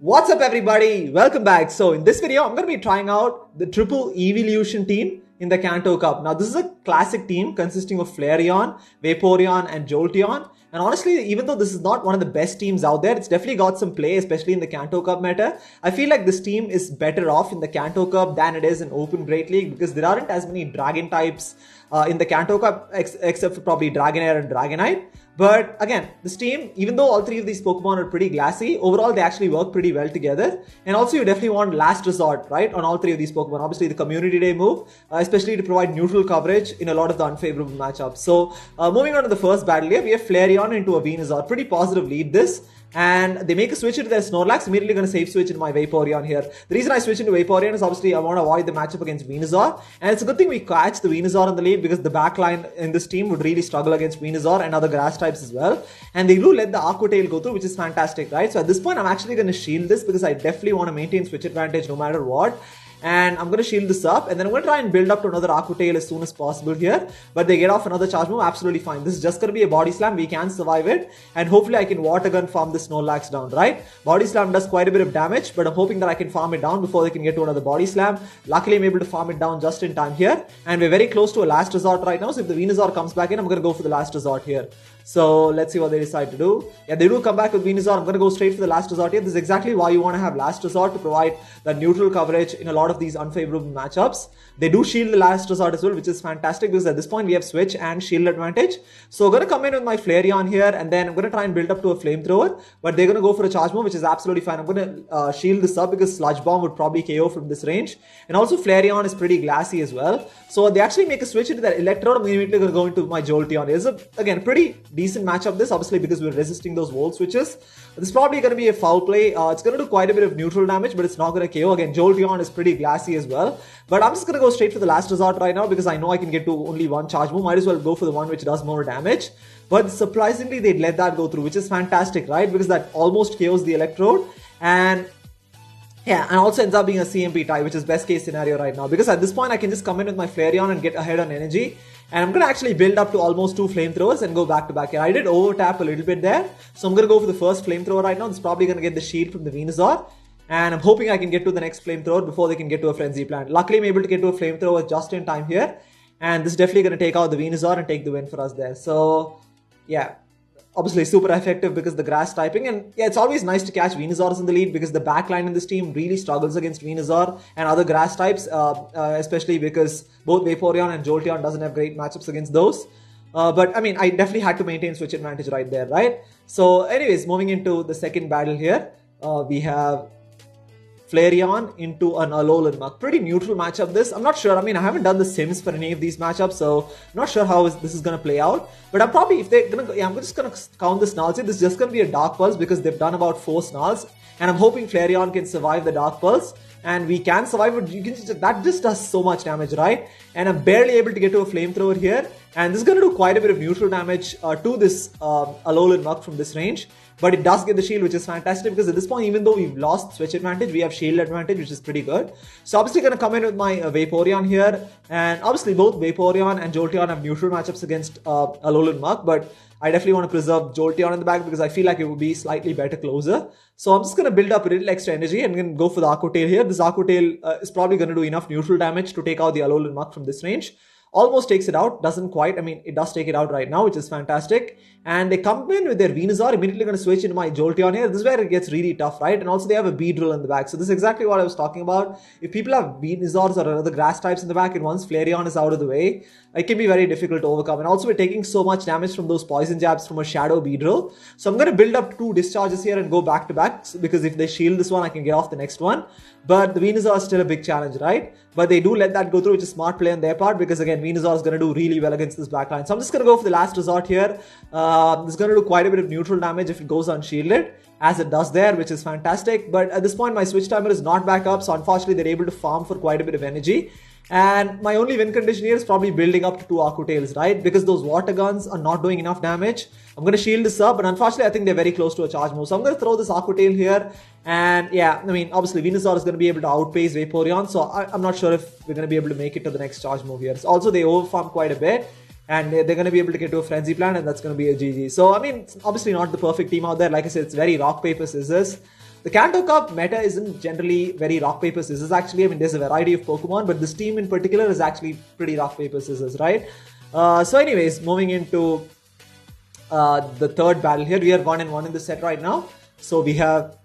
What's up everybody? Welcome back. So in this video, I'm going to be trying out the Triple EEVEELUTION team in the Kanto Cup. Now this is a classic team consisting of Flareon, Vaporeon and JOLTEON. And honestly, even though this is not one of the best teams out there, it's definitely got some play, especially in the Kanto Cup meta. I feel like this team is better off in the Kanto Cup than it is in Open Great League because there aren't as many Dragon types in the Kanto Cup except for probably Dragonair and Dragonite. But again, this team, even though all three of these Pokemon are pretty glassy, overall they actually work pretty well together. And also you definitely want Last Resort, right, on all three of these Pokemon. Obviously the Community Day move, especially to provide neutral coverage in a lot of the unfavorable matchups. So moving on to the first battle here, we have Flareon into a Venusaur. Pretty positive lead this. And they make a switch into their Snorlax, immediately going to safe switch into my Vaporeon here. The reason I switch into Vaporeon is obviously I want to avoid the matchup against Venusaur. And it's a good thing we catch the Venusaur in the lead because the backline in this team would really struggle against Venusaur and other grass types as well. And they do let the Aqua Tail go through, which is fantastic, right? So at this point, I'm actually going to shield this because I definitely want to maintain switch advantage no matter what. And I'm going to shield this up and then I'm going to try and build up to another Aqua Tail as soon as possible here. But they get off another charge move, absolutely fine. This is just going to be a Body Slam, we can survive it. And hopefully I can Water Gun farm this Snorlax down, right? Body Slam does quite a bit of damage, but I'm hoping that I can farm it down before they can get to another Body Slam. Luckily I'm able to farm it down just in time here. And we're very close to a Last Resort right now, so if the Venusaur comes back in, I'm going to go for the Last Resort here. So let's see what they decide to do. Yeah, they do come back with Venusaur. I'm going to go straight for the Last Resort here. This is exactly why you want to have Last Resort to provide that neutral coverage in a lot of these unfavorable matchups. They do shield the Last Resort as well, which is fantastic because at this point we have switch and shield advantage. So I'm going to come in with my Flareon here and then I'm going to try and build up to a Flamethrower. But they're going to go for a charge move, which is absolutely fine. I'm going to shield this up because Sludge Bomb would probably KO from this range. And also Flareon is pretty glassy as well. So they actually make a switch into that Electrode. I'm immediately going to go into my Jolteon. It's again, pretty decent matchup this, obviously because we're resisting those Volt switches. This is probably going to be a foul play. It's going to do quite a bit of neutral damage, but it's not going to KO. Again, Jolteon is pretty glassy as well. But I'm just going to go straight for the Last Resort right now because I know I can get to only one charge move. Might as well go for the one which does more damage. But surprisingly, they'd let that go through, which is fantastic, right? Because that almost KOs the Electrode. And yeah, and also ends up being a CMP tie, which is best case scenario right now. Because at this point, I can just come in with my Flareon and get ahead on energy. And I'm going to actually build up to almost 2 flamethrowers and go back to back here. I did over tap a little bit there. So I'm going to go for the first flamethrower right now. It's probably going to get the shield from the Venusaur. And I'm hoping I can get to the next flamethrower before they can get to a Frenzy Plant. Luckily, I'm able to get to a flamethrower just in time here. And this is definitely going to take out the Venusaur and take the win for us there. So, yeah. Obviously super effective because the grass typing, and yeah, it's always nice to catch Venusaurs in the lead because the backline in this team really struggles against Venusaur and other grass types, especially because both Vaporeon and Jolteon doesn't have great matchups against those. But I mean, I definitely had to maintain switch advantage right there, right? So anyways, moving into the second battle here, we have Flareon into an Alolan Muk. Pretty neutral matchup this. I'm not sure. I mean, I haven't done the sims for any of these matchups, so I'm not sure how this is going to play out. But I'm probably, if they're going to, yeah, I'm just going to count the Snarls here. This is just going to be a Dark Pulse because they've done about 4 Snarls. And I'm hoping Flareon can survive the Dark Pulse. And we can survive it. You can that just does so much damage, right? And I'm barely able to get to a flamethrower here. And this is going to do quite a bit of neutral damage to this Alolan Muk from this range. But it does get the shield, which is fantastic because at this point, even though we've lost switch advantage, we have shield advantage, which is pretty good. So obviously going to come in with my Vaporeon here. And obviously both Vaporeon and Jolteon have neutral matchups against Alolan Muk. But I definitely want to preserve Jolteon in the back because I feel like it would be slightly better closer. So I'm just going to build up a little extra energy and going to go for the Aqua Tail here. This Aqua Tail is probably going to do enough neutral damage to take out the Alolan Muk from this range. Almost takes it out, doesn't quite. I mean, it does take it out right now, which is fantastic. And they come in with their Venusaur, immediately going to switch into my Jolteon here. This is where it gets really tough, right? And also they have a Beedrill in the back. So this is exactly what I was talking about. If people have Venusaurs or other grass types in the back, and once Flareon is out of the way, it can be very difficult to overcome. And also we're taking so much damage from those poison jabs from a Shadow Beedrill. So I'm going to build up 2 discharges here and go back to back. Because if they shield this one, I can get off the next one. But the Venusaur is still a big challenge, right? But they do let that go through, which is smart play on their part because again, Venusaur is going to do really well against this backline. So I'm just going to go for the Last Resort here. This is going to do quite a bit of neutral damage if it goes unshielded, as it does there, which is fantastic. But at this point, my switch timer is not back up. So unfortunately, they're able to farm for quite a bit of energy. And my only win condition here is probably building up to 2 Aqua Tails, right? Because those water guns are not doing enough damage. I'm going to shield this up, but unfortunately, I think they're very close to a charge move. So I'm going to throw this Aqua Tail here. And yeah, I mean, obviously, Venusaur is going to be able to outpace Vaporeon. So I'm not sure if we're going to be able to make it to the next charge move here. So also, they overfarm quite a bit. And they're going to be able to get to a Frenzy Plant, and that's going to be a GG. So, I mean, it's obviously not the perfect team out there. Like I said, it's very rock, paper, scissors. the Kanto Cup meta isn't generally very rock, paper, scissors actually. I mean, there's a variety of Pokemon, but this team in particular is actually pretty rock, paper, scissors, right? So anyways, moving into the third battle here. We are 1-1 in the set right now. So we have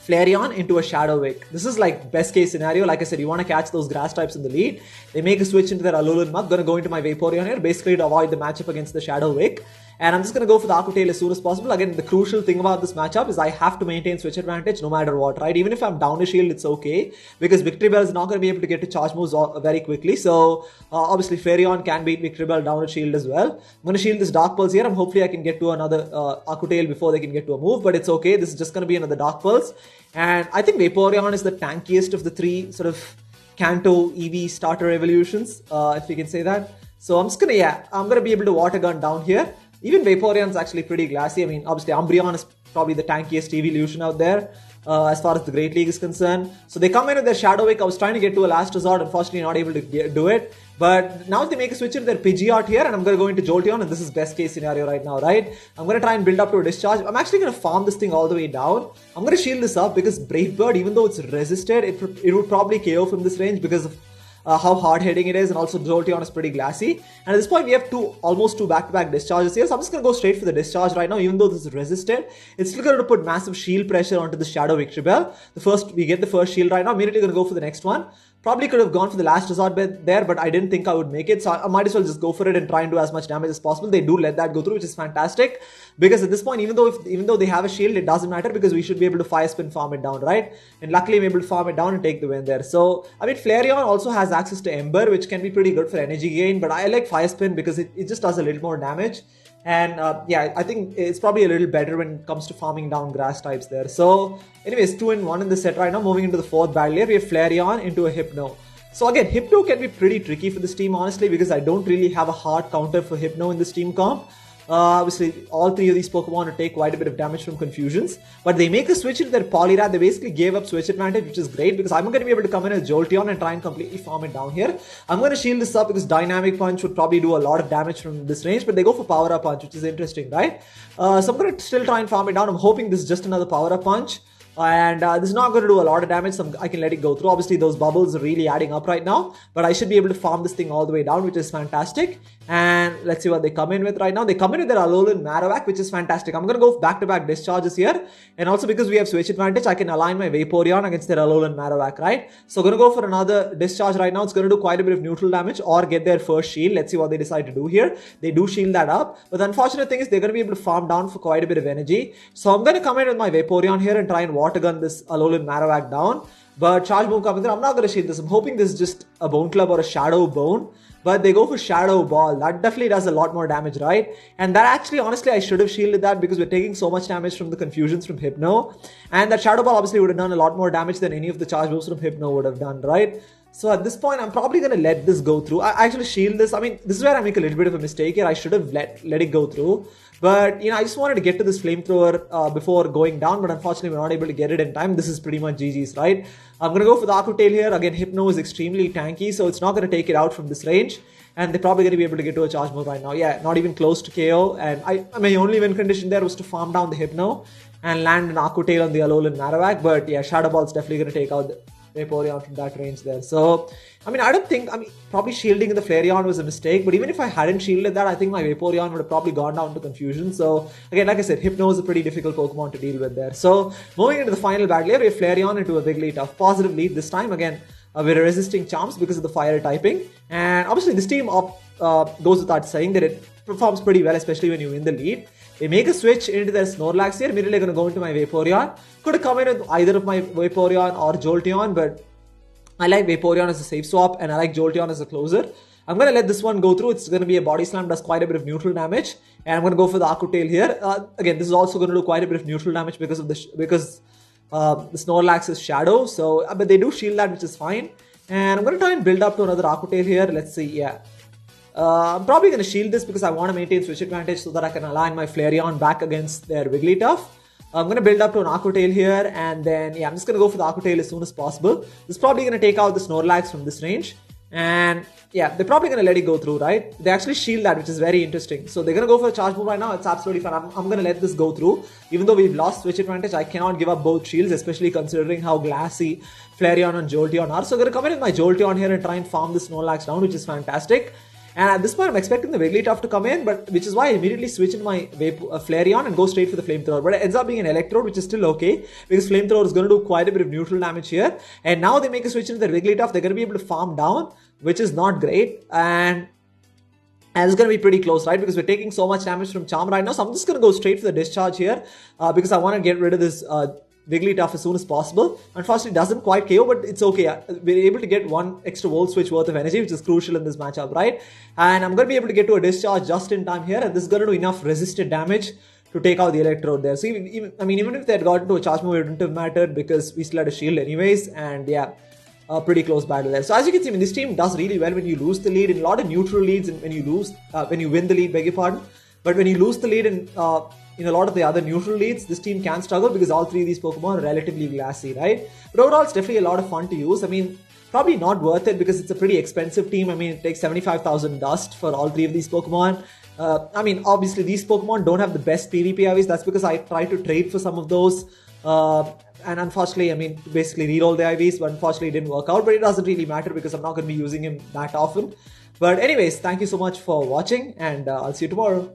Flareon into a Shadow Wick. This is like best case scenario. Like I said, you want to catch those grass types in the lead. They make a switch into their Alolan Mug. Gonna go into my Vaporeon here, basically to avoid the matchup against the Shadow Wick. And I'm just gonna go for the Aqua Tail as soon as possible. Again, the crucial thing about this matchup is I have to maintain switch advantage no matter what, right? Even if I'm down a shield, it's okay, because Victory Bell is not gonna be able to get to charge moves very quickly. So obviously Flareon can beat Victory Bell down a shield as well. I'm gonna shield this Dark Pulse here. Hopefully I can get to another Aqua Tail before they can get to a move, but it's okay. This is just gonna be another Dark Pulse. And I think Vaporeon is the tankiest of the three sort of Kanto EV starter evolutions, if you can say that. So I'm just gonna, I'm gonna be able to Water Gun down here. Even Vaporeon is actually pretty glassy. I mean, obviously Umbreon is probably the tankiest evolution out there as far as the Great League is concerned. So they come in with their Shadow Wick. I was trying to get to a last resort, unfortunately not able to do it. But now they make a switch into their Pidgeot here, and I'm going to go into Jolteon, and this is best case scenario right now, right? I'm going to try and build up to a discharge. I'm actually going to farm this thing all the way down. I'm going to shield this up because Brave Bird, even though it's resisted, it would probably KO from this range because of how hard-hitting it is, and also Jolteon is pretty glassy. And at this point, we have almost two back-to-back discharges here, so I'm just going to go straight for the discharge right now. Even though this is resisted, it's still going to put massive shield pressure onto the Shadow Victory Bell. We get the first shield right now, immediately going to go for the next one. Probably could have gone for the last resort there, but I didn't think I would make it, so I might as well just go for it and try and do as much damage as possible. They do let that go through, which is fantastic, because at this point, even though they have a shield, it doesn't matter because we should be able to Fire Spin farm it down, right? And luckily, I'm able to farm it down and take the win there. So, I mean, Flareon also has access to Ember, which can be pretty good for energy gain, but I like Fire Spin because it just does a little more damage. And yeah, I think it's probably a little better when it comes to farming down grass types there. So, anyways, 2-1 in the set right now. Moving into the fourth battle here, we have Flareon into a Hypno. So again, Hypno can be pretty tricky for this team, honestly, because I don't really have a hard counter for Hypno in this team comp. Obviously, all three of these Pokemon will take quite a bit of damage from Confusions, but they make a switch into their Poliwrath. They basically gave up switch advantage, which is great because I'm going to be able to come in as Jolteon and try and completely farm it down here. I'm going to shield this up because Dynamic Punch would probably do a lot of damage from this range, but they go for Power Up Punch, which is interesting, right? So I'm going to still try and farm it down. I'm hoping this is just another Power Up Punch. And this is not going to do a lot of damage, so I can let it go through. Obviously, those bubbles are really adding up right now, but I should be able to farm this thing all the way down, which is fantastic. And let's see what they come in with right now. They come in with their Alolan Marowak, which is fantastic. I'm going to go back-to-back discharges here. And also because we have switch advantage, I can align my Vaporeon against their Alolan Marowak, right? So I'm going to go for another discharge right now. It's going to do quite a bit of neutral damage or get their first shield. Let's see what they decide to do here. They do shield that up. But the unfortunate thing is they're going to be able to farm down for quite a bit of energy. So I'm going to come in with my Vaporeon here and try and Water Gun this Alolan Marowak down. But Charge Move coming through. I'm not going to shield this. I'm hoping this is just a Bone Club or a Shadow Bone. But they go for Shadow Ball. That definitely does a lot more damage, right? And that actually, honestly, I should have shielded that because we're taking so much damage from the Confusions from Hypno. And that Shadow Ball obviously would have done a lot more damage than any of the charge moves from Hypno would have done, right? So at this point, I'm probably going to let this go through. I actually shield this. I mean, this is where I make a little bit of a mistake here. I should have let it go through. But, you know, I just wanted to get to this flamethrower before going down, but unfortunately we're not able to get it in time. This is pretty much GG's, right? I'm going to go for the Aqua Tail here. Again, Hypno is extremely tanky, so it's not going to take it out from this range. And they're probably going to be able to get to a charge move right now. Yeah, not even close to KO. And my only win condition there was to farm down the Hypno and land an Aqua Tail on the Alolan Marowak. But yeah, Shadow Ball's definitely going to take out the Vaporeon from that range there. So, I mean, probably shielding the Flareon was a mistake, but even if I hadn't shielded that, I think my Vaporeon would have probably gone down to Confusion. So, again, like I said, Hypno is a pretty difficult Pokemon to deal with there. So, moving into the final battle here, we have Flareon into a big lead, a positive lead this time. Again, we're resisting Charms because of the fire typing. And obviously, this team goes without saying that it performs pretty well, especially when you win the lead. They make a switch into their Snorlax here. Immediately going to go into my Vaporeon. Could have come in with either of my Vaporeon or Jolteon, but I like Vaporeon as a safe swap and I like Jolteon as a closer. I'm going to let this one go through. It's going to be a Body Slam, does quite a bit of neutral damage. And I'm going to go for the Aqua Tail here. Again, this is also going to do quite a bit of neutral damage because of the Snorlax is Shadow. So, but they do shield that, which is fine. And I'm going to try and build up to another Aqua Tail here. Let's see, yeah. I'm probably going to shield this because I want to maintain switch advantage so that I can align my Flareon back against their Wigglytuff. I'm going to build up to an Aqua Tail here, and then, yeah, I'm just going to go for the Aqua Tail as soon as possible. This is probably going to take out the Snorlax from this range. And yeah, they're probably going to let it go through, right? They actually shield that, which is very interesting. So they're going to go for a charge move right now. It's absolutely fine. I'm going to let this go through. Even though we've lost switch advantage, I cannot give up both shields, especially considering how glassy Flareon and Jolteon are. So I'm going to come in with my Jolteon here and try and farm this Snorlax down, which is fantastic. And at this point, I'm expecting the Wigglytuff to come in, but which is why I immediately switch in my Flareon and go straight for the Flamethrower. But it ends up being an Electrode, which is still okay, because Flamethrower is going to do quite a bit of neutral damage here. And now they make a switch into the Wigglytuff. They're going to be able to farm down, which is not great. And it's going to be pretty close, right? Because we're taking so much damage from Charm right now. So I'm just going to go straight for the Discharge here, because I want to get rid of this Wigglytuff as soon as possible. Unfortunately, it doesn't quite KO, but it's okay. We're able to get one extra Volt Switch worth of energy, which is crucial in this matchup, right? And I'm going to be able to get to a Discharge just in time here, and this is going to do enough resisted damage to take out the Electrode there. So even if they had gotten to a charge move, it wouldn't have mattered because we still had a shield anyways, and yeah, a pretty close battle there. So as you can see, this team does really well when you lose the lead. In a lot of neutral leads, and when you win the lead, beg your pardon. But when you lose the lead in a lot of the other neutral leads, this team can struggle because all three of these Pokemon are relatively glassy, right? But overall, it's definitely a lot of fun to use. I mean, probably not worth it because it's a pretty expensive team. I mean, it takes 75,000 dust for all three of these Pokemon. I mean, obviously, these Pokemon don't have the best PvP IVs. That's because I tried to trade for some of those. And unfortunately, I mean, basically reroll the IVs, but unfortunately it didn't work out. But it doesn't really matter because I'm not going to be using him that often. But anyways, thank you so much for watching, and I'll see you tomorrow.